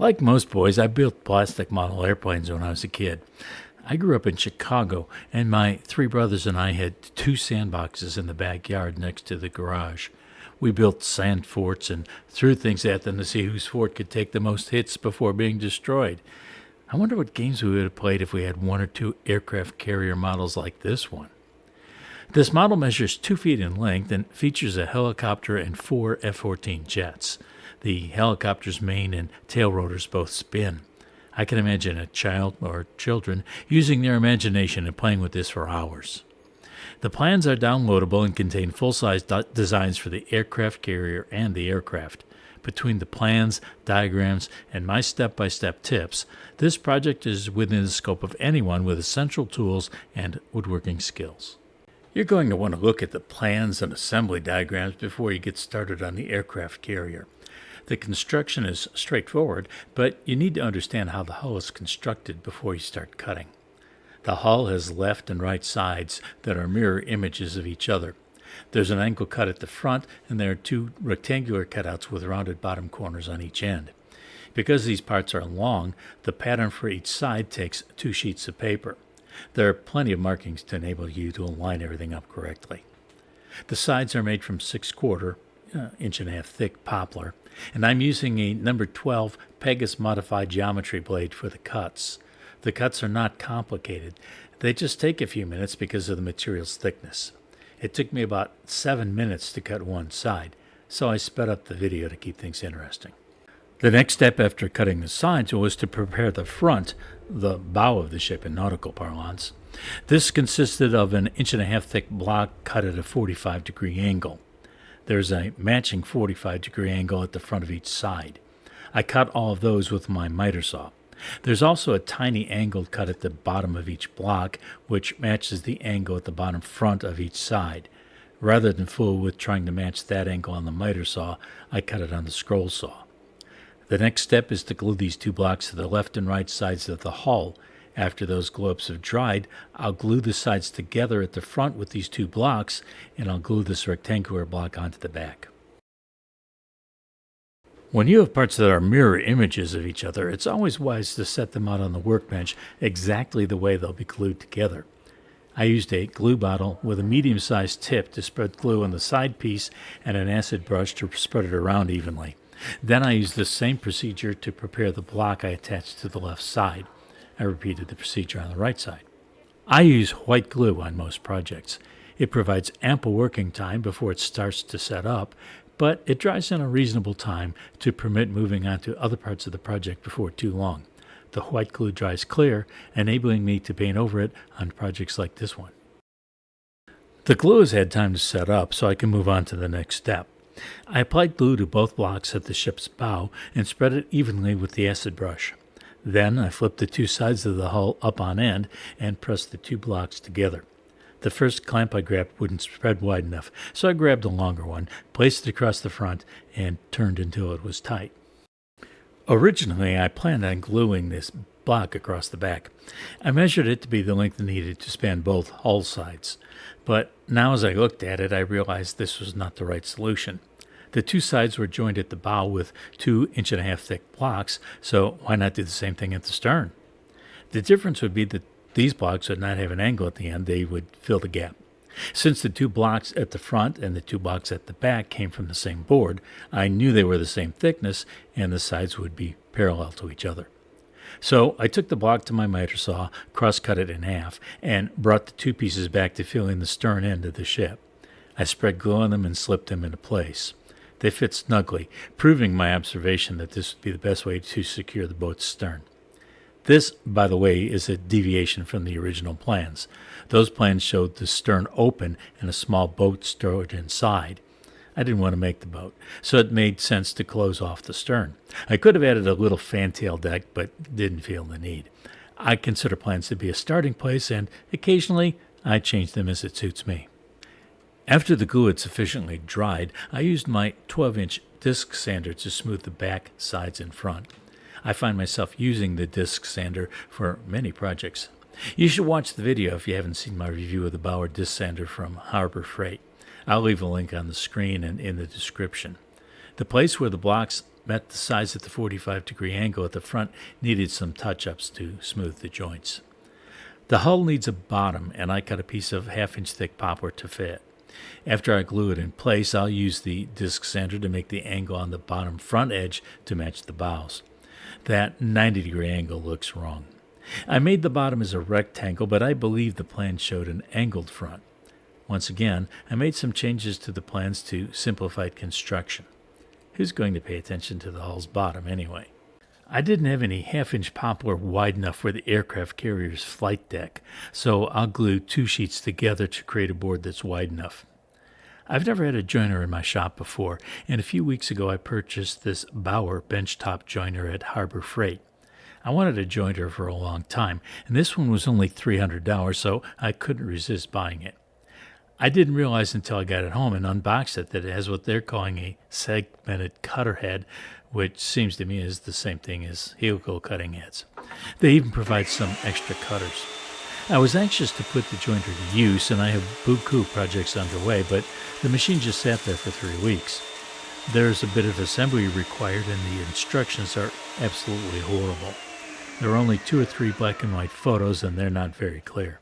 Like most boys, I built plastic model airplanes when I was a kid. I grew up in Chicago, and my three brothers and I had two sandboxes in the backyard next to the garage. We built sand forts and threw things at them to see whose fort could take the most hits before being destroyed. I wonder what games we would have played if we had one or two aircraft carrier models like this one. This model measures 2 feet in length and features a helicopter and 4 F-14 jets. The helicopter's main and tail rotors both spin. I can imagine a child or children using their imagination and playing with this for hours. The plans are downloadable and contain full-size designs for the aircraft carrier and the aircraft. Between the plans, diagrams, and my step-by-step tips, this project is within the scope of anyone with essential tools and woodworking skills. You're going to want to look at the plans and assembly diagrams before you get started on the aircraft carrier. The construction is straightforward, but you need to understand how the hull is constructed before you start cutting. The hull has left and right sides that are mirror images of each other. There's an angle cut at the front, and there are 2 rectangular cutouts with rounded bottom corners on each end. Because these parts are long, the pattern for each side takes 2 sheets of paper. There are plenty of markings to enable you to align everything up correctly. The sides are made from 6/4 inch-and-a-half thick poplar, and I'm using a number 12 Pegasus modified geometry blade for the cuts. The cuts are not complicated. They just take a few minutes because of the material's thickness. It took me about 7 minutes to cut one side, so I sped up the video to keep things interesting. The next step after cutting the sides was to prepare the front, the bow of the ship in nautical parlance. This consisted of an inch-and-a-half thick block cut at a 45-degree angle. There's a matching 45-degree angle at the front of each side. I cut all of those with my miter saw. There's also a tiny angled cut at the bottom of each block, which matches the angle at the bottom front of each side. Rather than fool with trying to match that angle on the miter saw, I cut it on the scroll saw. The next step is to glue these 2 blocks to the left and right sides of the hull. After those glue-ups have dried, I'll glue the sides together at the front with these 2 blocks, and I'll glue this rectangular block onto the back. When you have parts that are mirror images of each other, it's always wise to set them out on the workbench exactly the way they'll be glued together. I used a glue bottle with a medium-sized tip to spread glue on the side piece and an acid brush to spread it around evenly. Then I used the same procedure to prepare the block I attached to the left side. I repeated the procedure on the right side. I use white glue on most projects. It provides ample working time before it starts to set up, but it dries in a reasonable time to permit moving on to other parts of the project before too long. The white glue dries clear, enabling me to paint over it on projects like this one. The glue has had time to set up, so I can move on to the next step. I applied glue to both blocks at the ship's bow and spread it evenly with the acid brush. Then I flipped the 2 sides of the hull up on end and pressed the 2 blocks together. The first clamp I grabbed wouldn't spread wide enough, so I grabbed a longer one, placed it across the front, and turned until it was tight. Originally, I planned on gluing this block across the back. I measured it to be the length needed to span both hull sides, but now as I looked at it, I realized this was not the right solution. The 2 sides were joined at the bow with 2 inch-and-a-half thick blocks, so why not do the same thing at the stern? The difference would be that these blocks would not have an angle at the end, they would fill the gap. Since the 2 blocks at the front and the 2 blocks at the back came from the same board, I knew they were the same thickness and the sides would be parallel to each other. So I took the block to my miter saw, cross-cut it in half, and brought the 2 pieces back to fill in the stern end of the ship. I spread glue on them and slipped them into place. They fit snugly, proving my observation that this would be the best way to secure the boat's stern. This, by the way, is a deviation from the original plans. Those plans showed the stern open and a small boat stored inside. I didn't want to make the boat, so it made sense to close off the stern. I could have added a little fantail deck, but didn't feel the need. I consider plans to be a starting place, and occasionally I change them as it suits me. After the glue had sufficiently dried, I used my 12-inch disc sander to smooth the back, sides, and front. I find myself using the disc sander for many projects. You should watch the video if you haven't seen my review of the Bauer disc sander from Harbor Freight. I'll leave a link on the screen and in the description. The place where the blocks met the size at the 45-degree angle at the front needed some touch-ups to smooth the joints. The hull needs a bottom, and I cut a piece of half-inch thick poplar to fit. After I glue it in place, I'll use the disc sander to make the angle on the bottom front edge to match the bows. That 90-degree angle looks wrong. I made the bottom as a rectangle, but I believe the plan showed an angled front. Once again, I made some changes to the plans to simplify construction. Who's going to pay attention to the hull's bottom anyway? I didn't have any half-inch poplar wide enough for the aircraft carrier's flight deck, so I'll glue 2 sheets together to create a board that's wide enough. I've never had a joiner in my shop before, and a few weeks ago I purchased this Bauer benchtop joiner at Harbor Freight. I wanted a joiner for a long time, and this one was only $300, so I couldn't resist buying it. I didn't realize until I got it home and unboxed it that it has what they're calling a segmented cutter head, which seems to me is the same thing as helical cutting heads. They even provide some extra cutters. I was anxious to put the jointer to use, and I have buku projects underway, but the machine just sat there for 3 weeks. There's a bit of assembly required, and the instructions are absolutely horrible. There are only 2 or 3 black and white photos, and they're not very clear.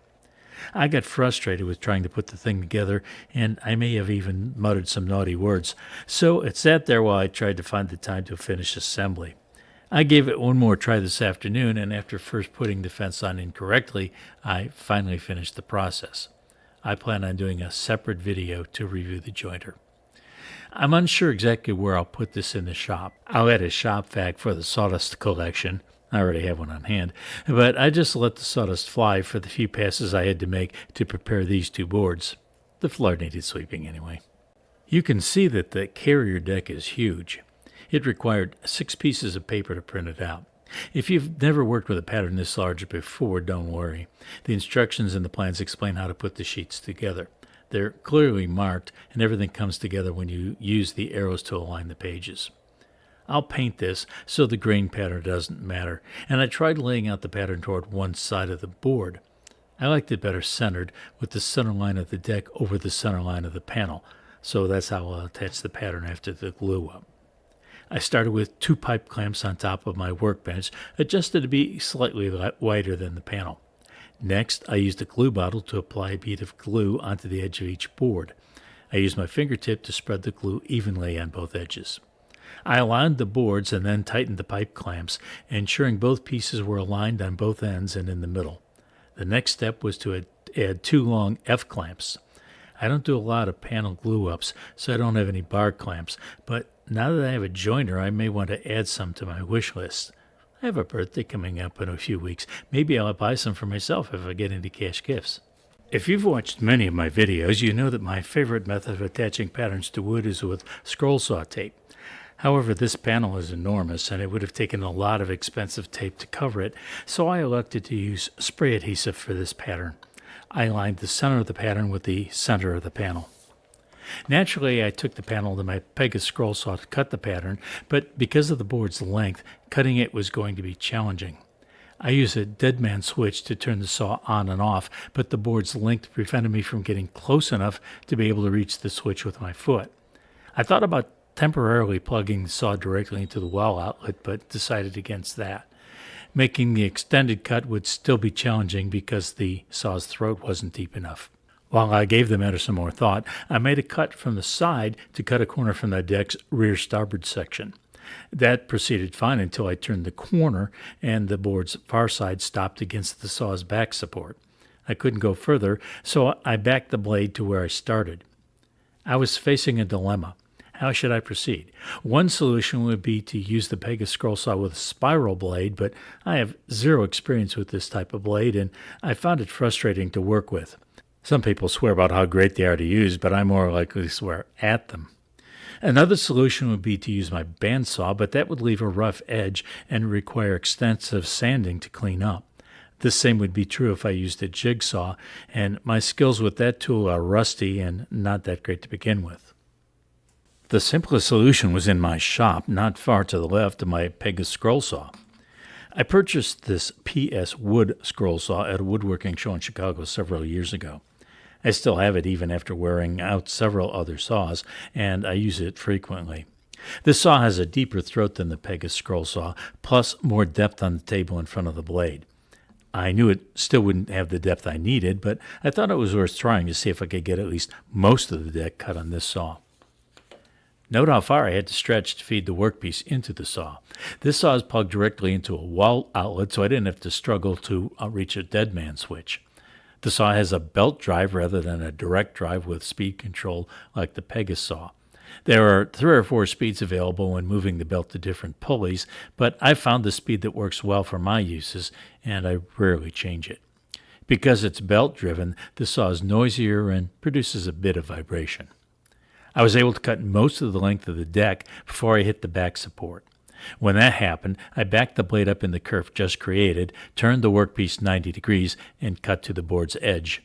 I got frustrated with trying to put the thing together, and I may have even muttered some naughty words, so it sat there while I tried to find the time to finish assembly. I gave it one more try this afternoon, and after first putting the fence on incorrectly, I finally finished the process. I plan on doing a separate video to review the jointer. I'm unsure exactly where I'll put this in the shop. I'll add a shop vac for the sawdust collection. I already have one on hand, but I just let the sawdust fly for the few passes I had to make to prepare these 2 boards. The floor needed sweeping anyway. You can see that the carrier deck is huge. It required 6 pieces of paper to print it out. If you've never worked with a pattern this large before, don't worry. The instructions and the plans explain how to put the sheets together. They're clearly marked, and everything comes together when you use the arrows to align the pages. I'll paint this so the grain pattern doesn't matter, and I tried laying out the pattern toward one side of the board. I liked it better centered, with the center line of the deck over the center line of the panel, so that's how I'll attach the pattern after the glue up. I started with 2 pipe clamps on top of my workbench, adjusted to be slightly wider than the panel. Next, I used a glue bottle to apply a bead of glue onto the edge of each board. I used my fingertip to spread the glue evenly on both edges. I aligned the boards and then tightened the pipe clamps, ensuring both pieces were aligned on both ends and in the middle. The next step was to add 2 long F-clamps. I don't do a lot of panel glue-ups, so I don't have any bar clamps, but now that I have a joiner, I may want to add some to my wish list. I have a birthday coming up in a few weeks. Maybe I'll buy some for myself if I get into cash gifts. If you've watched many of my videos, you know that my favorite method of attaching patterns to wood is with scroll saw tape. However, this panel is enormous, and it would have taken a lot of expensive tape to cover it, so I elected to use spray adhesive for this pattern. I aligned the center of the pattern with the center of the panel. Naturally, I took the panel to my Pegasus scroll saw to cut the pattern, but because of the board's length, cutting it was going to be challenging. I used a dead man switch to turn the saw on and off, but the board's length prevented me from getting close enough to be able to reach the switch with my foot. I thought about temporarily plugging the saw directly into the wall outlet, but decided against that. Making the extended cut would still be challenging because the saw's throat wasn't deep enough. While I gave the matter some more thought, I made a cut from the side to cut a corner from the deck's rear starboard section. That proceeded fine until I turned the corner and the board's far side stopped against the saw's back support. I couldn't go further, so I backed the blade to where I started. I was facing a dilemma. How should I proceed? One solution would be to use the Pegasus scroll saw with a spiral blade, but I have zero experience with this type of blade, and I found it frustrating to work with. Some people swear about how great they are to use, but I more likely swear at them. Another solution would be to use my bandsaw, but that would leave a rough edge and require extensive sanding to clean up. The same would be true if I used a jigsaw, and my skills with that tool are rusty and not that great to begin with. The simplest solution was in my shop, not far to the left of my Pegasus scroll saw. I purchased this PS wood scroll saw at a woodworking show in Chicago several years ago. I still have it even after wearing out several other saws, and I use it frequently. This saw has a deeper throat than the Pegasus scroll saw, plus more depth on the table in front of the blade. I knew it still wouldn't have the depth I needed, but I thought it was worth trying to see if I could get at least most of the deck cut on this saw. Note how far I had to stretch to feed the workpiece into the saw. This saw is plugged directly into a wall outlet, so I didn't have to struggle to reach a dead man switch. The saw has a belt drive rather than a direct drive with speed control like the Pegasus saw. There are 3 or 4 speeds available when moving the belt to different pulleys, but I found the speed that works well for my uses, and I rarely change it. Because it's belt-driven, the saw is noisier and produces a bit of vibration. I was able to cut most of the length of the deck before I hit the back support. When that happened, I backed the blade up in the curve just created, turned the workpiece 90 degrees, and cut to the board's edge.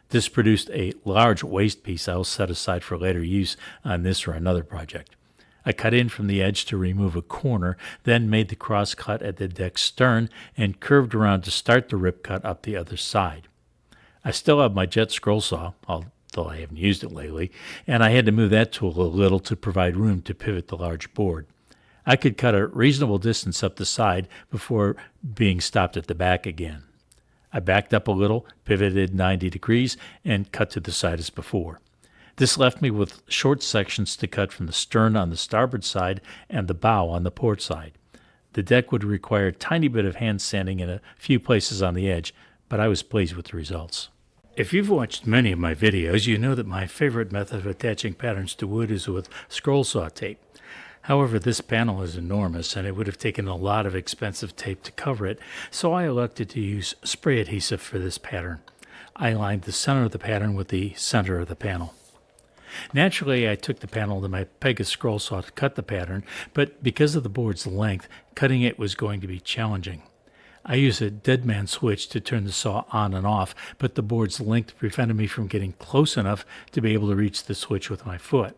This produced a large waste piece I will set aside for later use on this or another project. I cut in from the edge to remove a corner, then made the cross cut at the deck's stern and curved around to start the rip cut up the other side. I still have my jet scroll saw, although I haven't used it lately, and I had to move that tool a little to provide room to pivot the large board. I could cut a reasonable distance up the side before being stopped at the back again. I backed up a little, pivoted 90 degrees, and cut to the side as before. This left me with short sections to cut from the stern on the starboard side and the bow on the port side. The deck would require a tiny bit of hand sanding in a few places on the edge, but I was pleased with the results. If you've watched many of my videos, you know that my favorite method of attaching patterns to wood is with scroll saw tape. However, this panel is enormous, and it would have taken a lot of expensive tape to cover it, so I elected to use spray adhesive for this pattern. I lined the center of the pattern with the center of the panel. Naturally, I took the panel to my Pegasus scroll saw to cut the pattern, but because of the board's length, cutting it was going to be challenging. I used a dead man switch to turn the saw on and off, but the board's length prevented me from getting close enough to be able to reach the switch with my foot.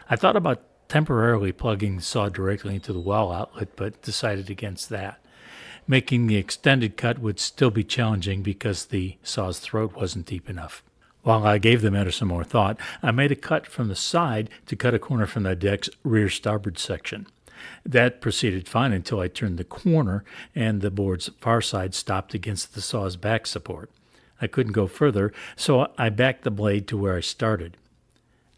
I thought about temporarily plugging the saw directly into the wall outlet, but decided against that. Making the extended cut would still be challenging because the saw's throat wasn't deep enough. While I gave the matter some more thought, I made a cut from the side to cut a corner from the deck's rear starboard section. That proceeded fine until I turned the corner and the board's far side stopped against the saw's back support. I couldn't go further, so I backed the blade to where I started.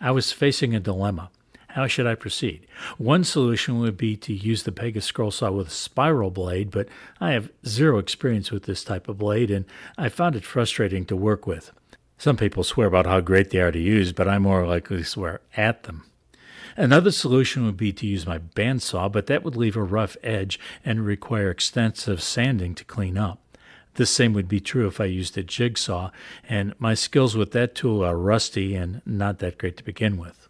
I was facing a dilemma. How should I proceed? One solution would be to use the Pegasus scroll saw with a spiral blade, but I have zero experience with this type of blade, and I found it frustrating to work with. Some people swear about how great they are to use, but I more likely swear at them. Another solution would be to use my bandsaw, but that would leave a rough edge and require extensive sanding to clean up. The same would be true if I used a jigsaw, and my skills with that tool are rusty and not that great to begin with.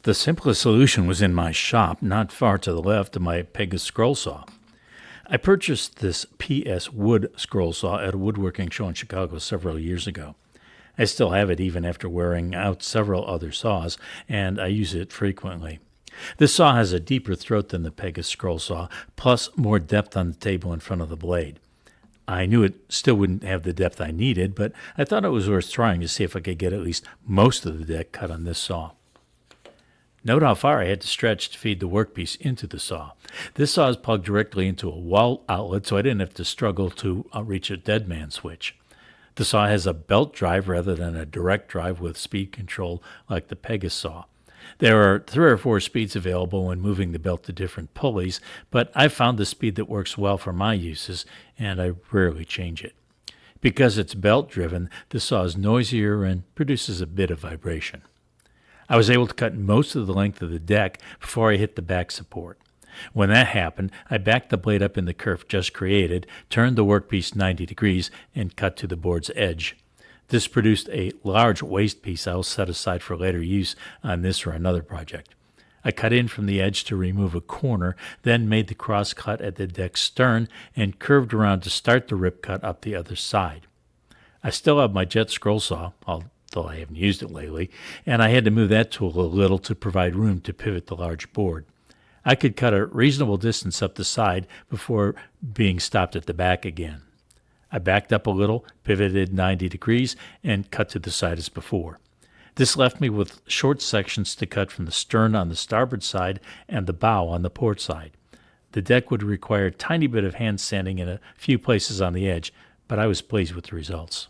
The simplest solution was in my shop, not far to the left of my Pegasus scroll saw. I purchased this PS wood scroll saw at a woodworking show in Chicago several years ago. I still have it even after wearing out several other saws, and I use it frequently. This saw has a deeper throat than the Pegasus scroll saw, plus more depth on the table in front of the blade. I knew it still wouldn't have the depth I needed, but I thought it was worth trying to see if I could get at least most of the deck cut on this saw. Note how far I had to stretch to feed the workpiece into the saw. This saw is plugged directly into a wall outlet, so I didn't have to struggle to reach a dead man switch. The saw has a belt drive rather than a direct drive with speed control like the Pegasus saw. There are 3 or 4 speeds available when moving the belt to different pulleys, but I found the speed that works well for my uses, and I rarely change it. Because it's belt-driven, the saw is noisier and produces a bit of vibration. I was able to cut most of the length of the deck before I hit the back support. When that happened, I backed the blade up in the curve just created, turned the workpiece 90 degrees, and cut to the board's edge. This produced a large waste piece I will set aside for later use on this or another project. I cut in from the edge to remove a corner, then made the cross cut at the deck's stern and curved around to start the rip cut up the other side. I still have my jet scroll saw, although I haven't used it lately, and I had to move that tool a little to provide room to pivot the large board. I could cut a reasonable distance up the side before being stopped at the back again. I backed up a little, pivoted 90 degrees, and cut to the side as before. This left me with short sections to cut from the stern on the starboard side and the bow on the port side. The deck would require a tiny bit of hand sanding in a few places on the edge, but I was pleased with the results.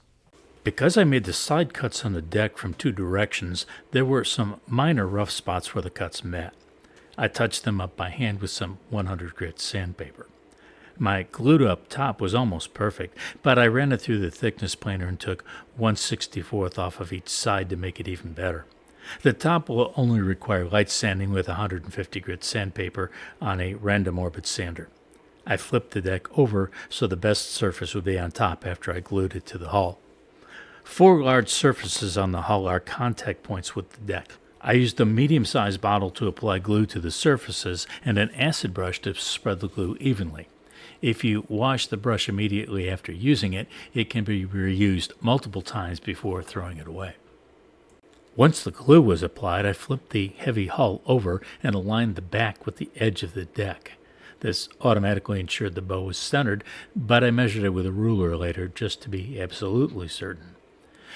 Because I made the side cuts on the deck from two directions, there were some minor rough spots where the cuts met. I touched them up by hand with some 100 grit sandpaper. My glue up top was almost perfect, but I ran it through the thickness planer and took 1/64th off of each side to make it even better. The top will only require light sanding with 150 grit sandpaper on a random orbit sander. I flipped the deck over so the best surface would be on top after I glued it to the hull. 4 large surfaces on the hull are contact points with the deck. I used a medium-sized bottle to apply glue to the surfaces and an acid brush to spread the glue evenly. If you wash the brush immediately after using it, it can be reused multiple times before throwing it away. Once the glue was applied, I flipped the heavy hull over and aligned the back with the edge of the deck. This automatically ensured the bow was centered, but I measured it with a ruler later just to be absolutely certain.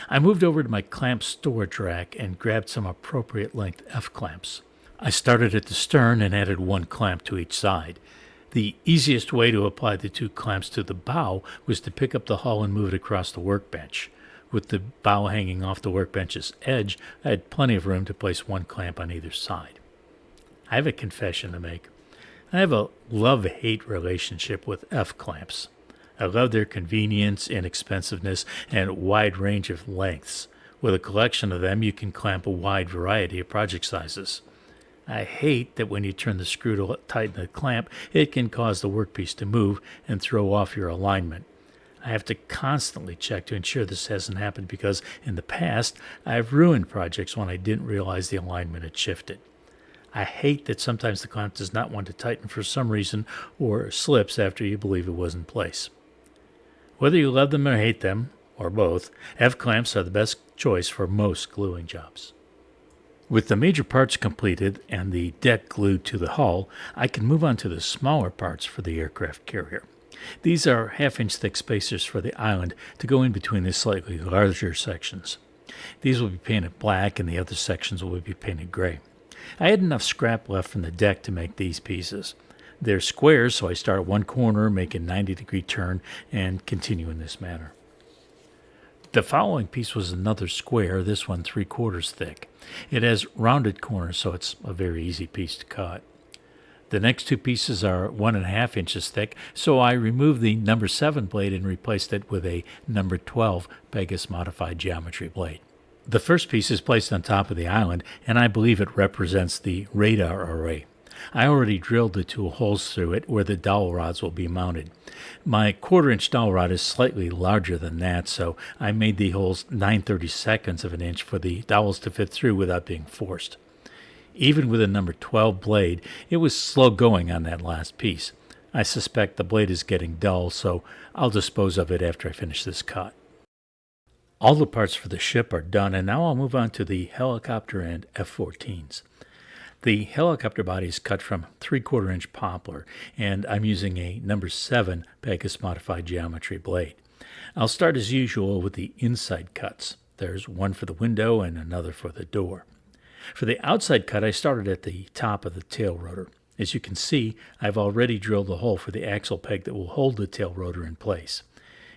I moved over to my clamp storage rack and grabbed some appropriate length F-clamps. I started at the stern and added 1 clamp to each side. The easiest way to apply the 2 clamps to the bow was to pick up the hull and move it across the workbench. With the bow hanging off the workbench's edge, I had plenty of room to place 1 clamp on either side. I have a confession to make. I have a love-hate relationship with F-clamps. I love their convenience, inexpensiveness, and wide range of lengths. With a collection of them, you can clamp a wide variety of project sizes. I hate that when you turn the screw to tighten the clamp, it can cause the workpiece to move and throw off your alignment. I have to constantly check to ensure this hasn't happened because in the past, I've ruined projects when I didn't realize the alignment had shifted. I hate that sometimes the clamp does not want to tighten for some reason or slips after you believe it was in place. Whether you love them or hate them, or both, F-clamps are the best choice for most gluing jobs. With the major parts completed and the deck glued to the hull, I can move on to the smaller parts for the aircraft carrier. These are 1/2-inch thick spacers for the island to go in between the slightly larger sections. These will be painted black and the other sections will be painted gray. I had enough scrap left from the deck to make these pieces. They're squares, so I start at one corner, make a 90-degree turn, and continue in this manner. The following piece was another square, this one 3/4 thick. It has rounded corners, so it's a very easy piece to cut. The next 2 pieces are 1.5 inches thick, so I removed the number 7 blade and replaced it with a number 12 Pegasus modified geometry blade. The first piece is placed on top of the island, and I believe it represents the radar array. I already drilled the 2 holes through it where the dowel rods will be mounted. My 1/4-inch dowel rod is slightly larger than that, so I made the holes 9/32 of an inch for the dowels to fit through without being forced. Even with a number 12 blade, it was slow going on that last piece. I suspect the blade is getting dull, so I'll dispose of it after I finish this cut. All the parts for the ship are done, and now I'll move on to the helicopter and F-14s. The helicopter body is cut from 3/4-inch poplar, and I'm using a number 7 Pegasus modified geometry blade. I'll start as usual with the inside cuts. There's one for the window and another for the door. For the outside cut, I started at the top of the tail rotor. As you can see, I've already drilled the hole for the axle peg that will hold the tail rotor in place.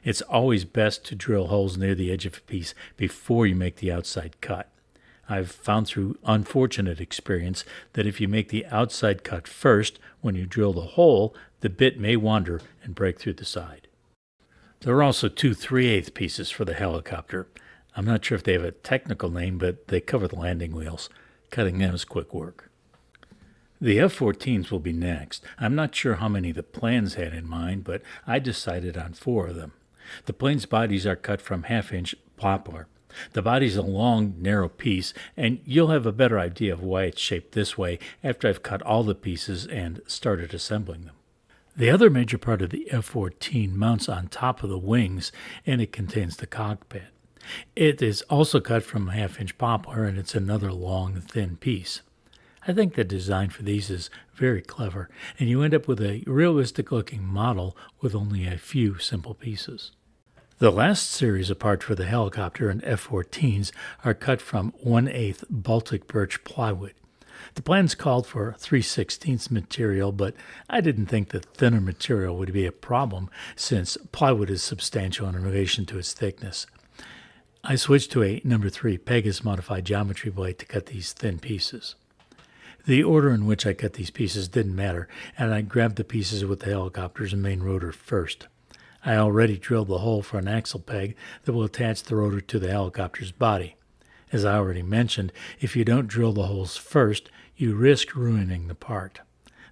It's always best to drill holes near the edge of a piece before you make the outside cut. I've found through unfortunate experience that if you make the outside cut first, when you drill the hole, the bit may wander and break through the side. There are also 2 3/8 pieces for the helicopter. I'm not sure if they have a technical name, but they cover the landing wheels. Cutting them is quick work. The F-14s will be next. I'm not sure how many the plans had in mind, but I decided on 4 of them. The plane's bodies are cut from 1/2-inch poplar. The body's a long, narrow piece, and you'll have a better idea of why it's shaped this way after I've cut all the pieces and started assembling them. The other major part of the F-14 mounts on top of the wings, and it contains the cockpit. It is also cut from 1/2-inch poplar, and it's another long, thin piece. I think the design for these is very clever, and you end up with a realistic-looking model with only a few simple pieces. The last series of parts for the helicopter and F-14s are cut from 1/8 Baltic birch plywood. The plans called for 3/16 material, but I didn't think the thinner material would be a problem since plywood is substantial in relation to its thickness. I switched to a number 3 Pegasus modified geometry blade to cut these thin pieces. The order in which I cut these pieces didn't matter, and I grabbed the pieces with the helicopter's main rotor first. I already drilled the hole for an axle peg that will attach the rotor to the helicopter's body. As I already mentioned, if you don't drill the holes first, you risk ruining the part.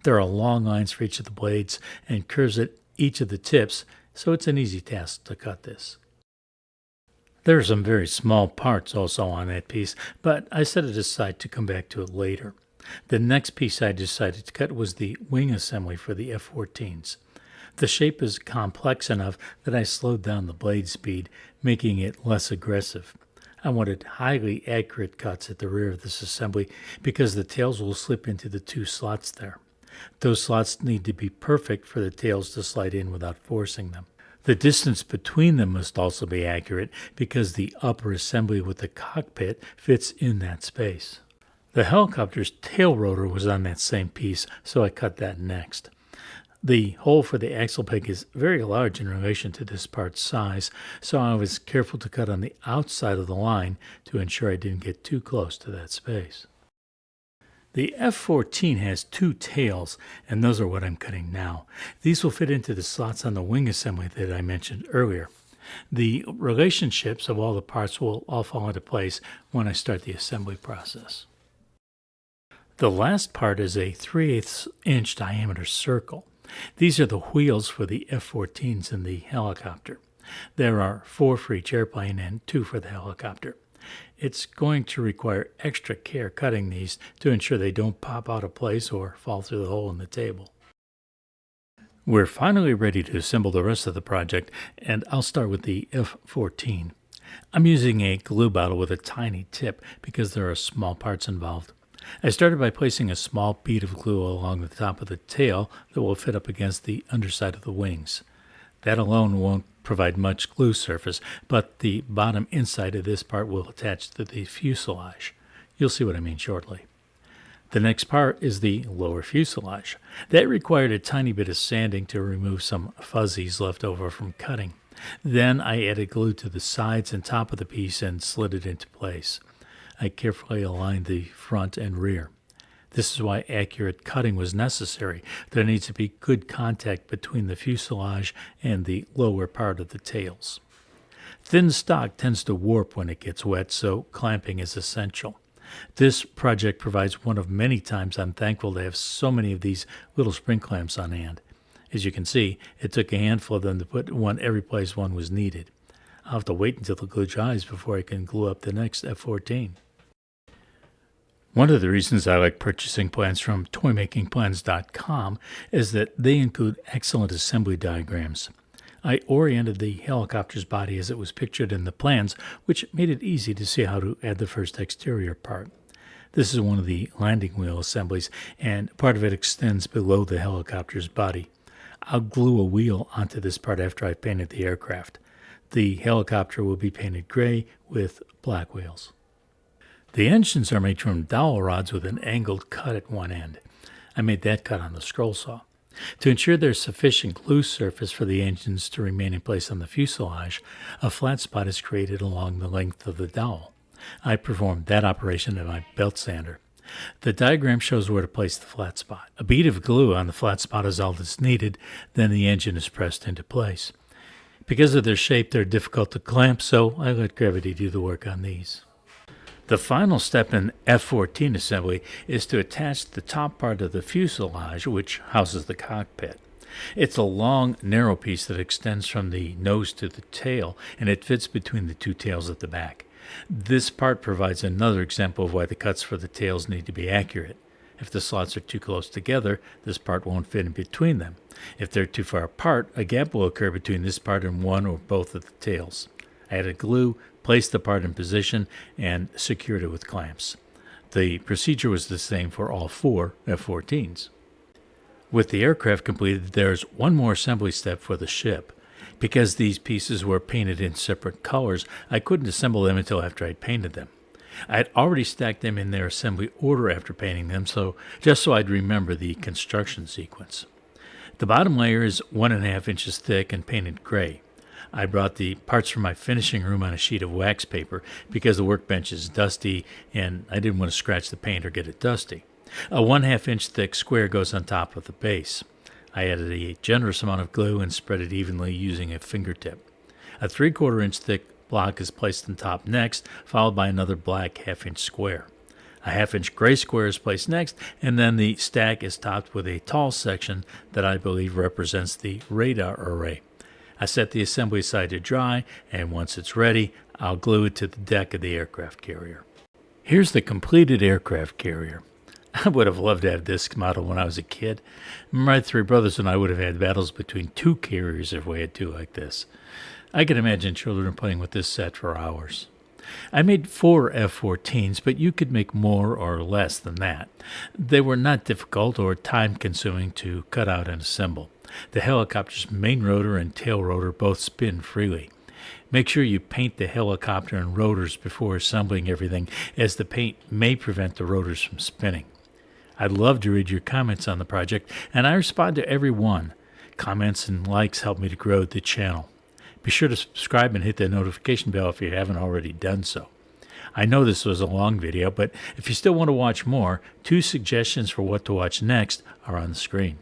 There are long lines for each of the blades and curves at each of the tips, so it's an easy task to cut this. There are some very small parts also on that piece, but I set it aside to come back to it later. The next piece I decided to cut was the wing assembly for the F-14s. The shape is complex enough that I slowed down the blade speed, making it less aggressive. I wanted highly accurate cuts at the rear of this assembly because the tails will slip into the 2 slots there. Those slots need to be perfect for the tails to slide in without forcing them. The distance between them must also be accurate because the upper assembly with the cockpit fits in that space. The helicopter's tail rotor was on that same piece, so I cut that next. The hole for the axle peg is very large in relation to this part's size, so I was careful to cut on the outside of the line to ensure I didn't get too close to that space. The F-14 has 2 tails, and those are what I'm cutting now. These will fit into the slots on the wing assembly that I mentioned earlier. The relationships of all the parts will all fall into place when I start the assembly process. The last part is a 3/8 inch diameter circle. These are the wheels for the F-14s in the helicopter. There are 4 for each airplane and 2 for the helicopter. It's going to require extra care cutting these to ensure they don't pop out of place or fall through the hole in the table. We're finally ready to assemble the rest of the project, and I'll start with the F-14. I'm using a glue bottle with a tiny tip because there are small parts involved. I started by placing a small bead of glue along the top of the tail that will fit up against the underside of the wings. That alone won't provide much glue surface, but the bottom inside of this part will attach to the fuselage. You'll see what I mean shortly. The next part is the lower fuselage. That required a tiny bit of sanding to remove some fuzzies left over from cutting. Then I added glue to the sides and top of the piece and slid it into place. I carefully aligned the front and rear. This is why accurate cutting was necessary. There needs to be good contact between the fuselage and the lower part of the tails. Thin stock tends to warp when it gets wet, so clamping is essential. This project provides one of many times I'm thankful to have so many of these little spring clamps on hand. As you can see, it took a handful of them to put one every place one was needed. I'll have to wait until the glue dries before I can glue up the next F-14. One of the reasons I like purchasing plans from toymakingplans.com is that they include excellent assembly diagrams. I oriented the helicopter's body as it was pictured in the plans, which made it easy to see how to add the first exterior part. This is one of the landing wheel assemblies, and part of it extends below the helicopter's body. I'll glue a wheel onto this part after I've painted the aircraft. The helicopter will be painted gray with black wheels. The engines are made from dowel rods with an angled cut at one end. I made that cut on the scroll saw. To ensure there's sufficient glue surface for the engines to remain in place on the fuselage, a flat spot is created along the length of the dowel. I performed that operation in my belt sander. The diagram shows where to place the flat spot. A bead of glue on the flat spot is all that's needed, then the engine is pressed into place. Because of their shape, they're difficult to clamp, so I let gravity do the work on these. The final step in F-14 assembly is to attach the top part of the fuselage, which houses the cockpit. It's a long, narrow piece that extends from the nose to the tail, and it fits between the 2 tails at the back. This part provides another example of why the cuts for the tails need to be accurate. If the slots are too close together, this part won't fit in between them. If they're too far apart, a gap will occur between this part and one or both of the tails. I added glue, placed the part in position, and secured it with clamps. The procedure was the same for all 4 F-14s. With the aircraft completed, there's one more assembly step for the ship. Because these pieces were painted in separate colors, I couldn't assemble them until after I'd painted them. I had already stacked them in their assembly order after painting them, just so I'd remember the construction sequence. The bottom layer is 1.5 inches thick and painted gray. I brought the parts from my finishing room on a sheet of wax paper because the workbench is dusty and I didn't want to scratch the paint or get it dusty. A 1/2 inch thick square goes on top of the base. I added a generous amount of glue and spread it evenly using a fingertip. A 3/4 inch thick block is placed on top next, followed by another black 1/2 inch square. A 1/2 inch gray square is placed next, and then the stack is topped with a tall section that I believe represents the radar array. I set the assembly aside to dry, and once it's ready, I'll glue it to the deck of the aircraft carrier. Here's the completed aircraft carrier. I would have loved to have this model when I was a kid. My 3 brothers and I would have had battles between 2 carriers if we had 2 like this. I can imagine children playing with this set for hours. I made 4 F-14s, but you could make more or less than that. They were not difficult or time-consuming to cut out and assemble. The helicopter's main rotor and tail rotor both spin freely. Make sure you paint the helicopter and rotors before assembling everything, as the paint may prevent the rotors from spinning. I'd love to read your comments on the project, and I respond to every one. Comments and likes help me to grow the channel. Be sure to subscribe and hit the notification bell if you haven't already done so. I know this was a long video, but if you still want to watch more, 2 suggestions for what to watch next are on the screen.